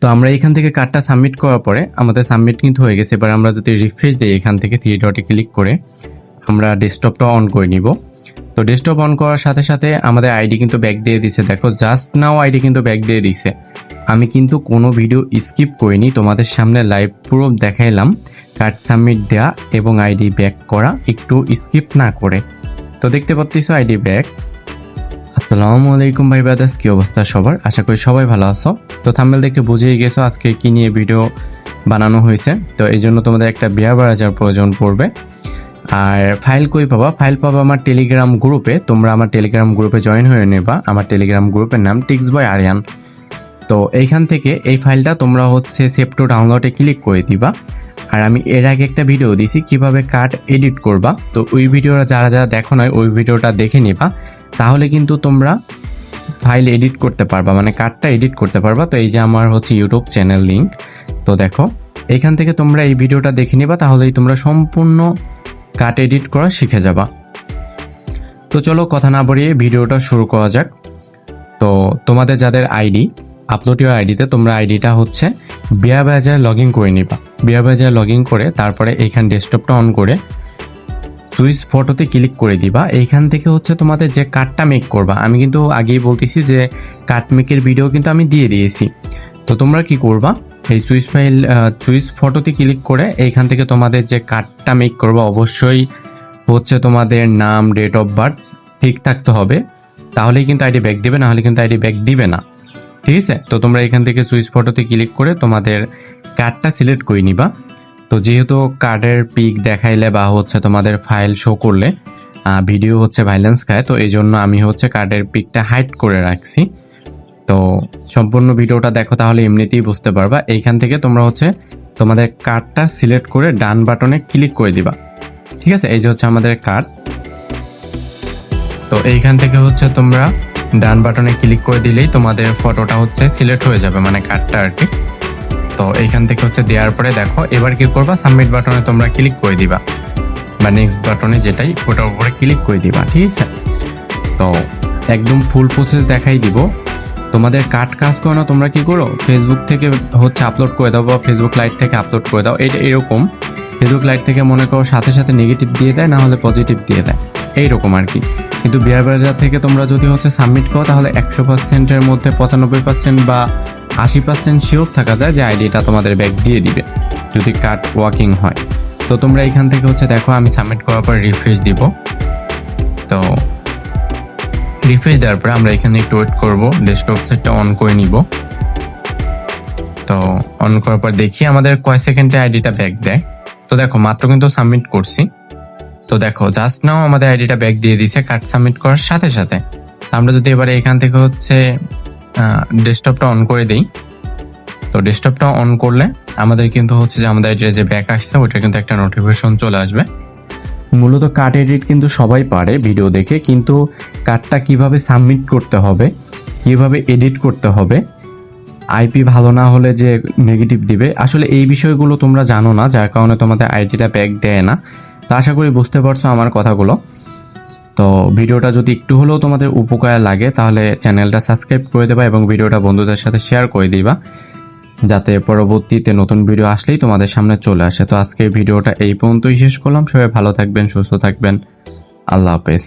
তো আমরা এখান থেকে কার্ডটা সাবমিট করার পরে আমাদের সাবমিট কিন্তু হয়ে গেছে। এবার আমরা যদি রিফ্রেশ দিই এখান থেকে 3 ডটে ক্লিক করে আমরা ডেস্কটপটা অন করে নিব। তো ডেস্কটপ অন করার সাথে সাথে আমাদের আইডি কিন্তু ব্যাক দিয়ে দিছে। দেখো জাস্ট নাও আইডি কিন্তু ব্যাক দিয়ে দিছে। আমি কিন্তু কোনো ভিডিও স্কিপ করিনি, তোমাদের সামনে লাইভ প্রুফ দেখাইলাম কার্ড সাবমিট দেওয়া এবং আইডি ব্যাক করা একটু স্কিপ না করে। তো দেখতে পাচ্ছ আইডি ব্যাক। আসসালামু আলাইকুম ভাই ব্রাদার্স, কি অবস্থা সবার? আশা করি সবাই ভালো আছো। তো থাম্বনেল দেখে বুঝেই গেছো আজকে কি নিয়ে ভিডিও বানানো হয়েছে। তো এই জন্য তোমাদের একটা বিয়ার বাজার প্রয়োজন পড়বে। আর ফাইল কই পাবা? ফাইল পাবা আমার টেলিগ্রাম গ্রুপে। তোমরা আমার টেলিগ্রাম গ্রুপে জয়েন হয়ে নেবা। আমার টেলিগ্রাম গ্রুপের নাম টিক্স বয় আরিয়ান। তো এইখান থেকে এই ফাইলটা তোমরা সেভ টু ডাউনলোডে ক্লিক করে দিবা। আর আমি এর আগে একটা ভিডিও দিছি কিভাবে কার্ড এডিট করবা। তো ওই ভিডিওটা যারা যারা দেখো নাই ওই ভিডিওটা দেখে নিবা, তাহলে কিন্তু তোমরা ফাইল এডিট করতে পারবা, মানে কার্ডটা এডিট করতে পারবা। তো এই যে আমার ইউটিউব চ্যানেল লিঙ্ক। তো দেখো এইখান থেকে তোমরা এই ভিডিওটা দেখে নিবা, তাহলেই তোমরা সম্পূর্ণ কার্ড এডিট করা শিখে যাবা। তো চলো কথা না বাড়িয়ে ভিডিওটা শুরু করা যাক। তো তোমাদের যাদের আইডি আপলোড ইউর আইডিতে তোমরা আইডিটা বিয়ার বাজারে লগ ইন করে নিবা। বিয়ার বাজারে লগ ইন করে তারপরে এইখান ডেস্কটপটা অন করে সুইচ ফটোতে ক্লিক করে দিবা। এইখান থেকে তোমাদের যে কার্ডটা মেক করবা, আমি কিন্তু আগেই বলতেছি যে কার্ড মেকের ভিডিও কিন্তু আমি দিয়ে দিয়েছি। তো তোমরা কি করবা, এই সুইচ ফটোতে ক্লিক করে এইখান থেকে তোমাদের যে কার্ডটা মেক করবা অবশ্যই তোমাদের নাম, ডেট অফ বার্থ ঠিক থাকতে হবে, তাহলেই কিন্তু আইডি ব্যাক দিবে, নাহলে কিন্তু আইডি ব্যাক দিবে না। ঠিক আছে? তো তোমরা এখান থেকে সুইচ ফটোতে ক্লিক করে তোমাদের কার্ডটা সিলেক্ট করে নিবা। তো যেহেতু কার্ডের পিক দেখাইলে বা তোমাদের ফাইল শো করলে ভিডিও ভাইলেন্স খায়, তো এই জন্য আমি কার্ডের পিকটা হাইড করে রাখছি। তো সম্পূর্ণ ভিডিওটা দেখো, তাহলে এমনিতেই বুঝতে পারবা। এইখান থেকে তোমরা তোমাদের কার্ডটা সিলেক্ট করে ডান বাটনে ক্লিক করে দিবা। ঠিক আছে? এই যে আমাদের কার্ড। তো এইখান থেকে তোমরা ডান বাটনে ক্লিক করে দিলেই তোমাদের ফটোটা সিলেক্ট হয়ে যাবে, মানে কার্ডটা আর কি। তো এইখান থেকে দেওয়ার পরে দেখো এবার কি করবা, সাবমিট বাটনে তোমরা ক্লিক করে দিবা, বা নেক্সট বাটনে যেটাই ওটার উপরে ক্লিক করে দিবা। ঠিক আছে? তো একদম ফুল প্রসেস দেখাই দিব। তোমাদের কার্ড কাজ করে না, তোমরা কি করো, ফেসবুক থেকে আপলোড করে দাও বা ফেসবুক লাইট থেকে আপলোড করে দাও। এটা এরকম ফেসবুক লাইট থেকে মনে করো সাথে সাথে নেগেটিভ দিয়ে দেয়, না হলে পজিটিভ দিয়ে দেয়, এইরকম আর কি। কিন্তু বিয়ার বাজার থেকে তোমরা যদি সাবমিট করো, তাহলে 100%-এর মধ্যে 95% বা 80% শিওর থাকা যায় যে আইডিটা তোমাদের ব্যাক দিয়ে দিবে যদি কার্ড ওয়ার্কিং হয়। তো তোমরা এখান থেকে দেখো আমি সাবমিট করার পর রিফ্রেশ দিব। তো রিফ্রেশ দেওয়ার পরে আমরা এখানে একটু ওয়েট করবো, ডেস্কটপ সেটটা অন করে নিব। তো অন করার পর দেখি আমাদের কয় সেকেন্ডে আইডিটা ব্যাক দেয়। তো দেখো মাত্র কিন্তু সাবমিট করছি। তো দেখো জাস্ট নাও আমাদের আইডিটা ব্যাক দিয়ে দিছে কার্ড সাবমিট করার সাথে সাথে। আমরা যদি এবারে এখান থেকে ডেস্কটপটা অন করে দিই, তো ডেস্কটপটা অন করলে আমাদের কিন্তু যে আমাদের আইডিটা যে ব্যাক আসছে ওইটা কিন্তু একটা নোটিফিকেশন চলে আসবে। মূলত কার্ড এডিট কিন্তু সবাই পারে ভিডিও দেখে, কিন্তু কার্ডটা কিভাবে সাবমিট করতে হবে, কিভাবে এডিট করতে হবে, আইপি ভালো না হলে যে নেগেটিভ দিবে, আসলে এই বিষয়গুলো তোমরা জানো না, যার কারণে তোমাদের আইডিটা ব্যাক দেয় না। তো আশা করি বুঝতে পারছো আমার কথাগুলো। তো ভিডিওটা যদি একটু হলেও তোমাদের উপকার লাগে তাহলে চ্যানেলটা সাবস্ক্রাইব করে দেবা এবং ভিডিওটা বন্ধুদের সাথে শেয়ার করে দিবা, যাতে পরবর্তীতে নতুন ভিডিও আসলেই তোমাদের সামনে চলে আসে। তো আজকে ভিডিওটা এই পর্যন্তই শেষ করলাম। সবাই ভালো থাকবেন, সুস্থ থাকবেন। আল্লাহ হাফেজ।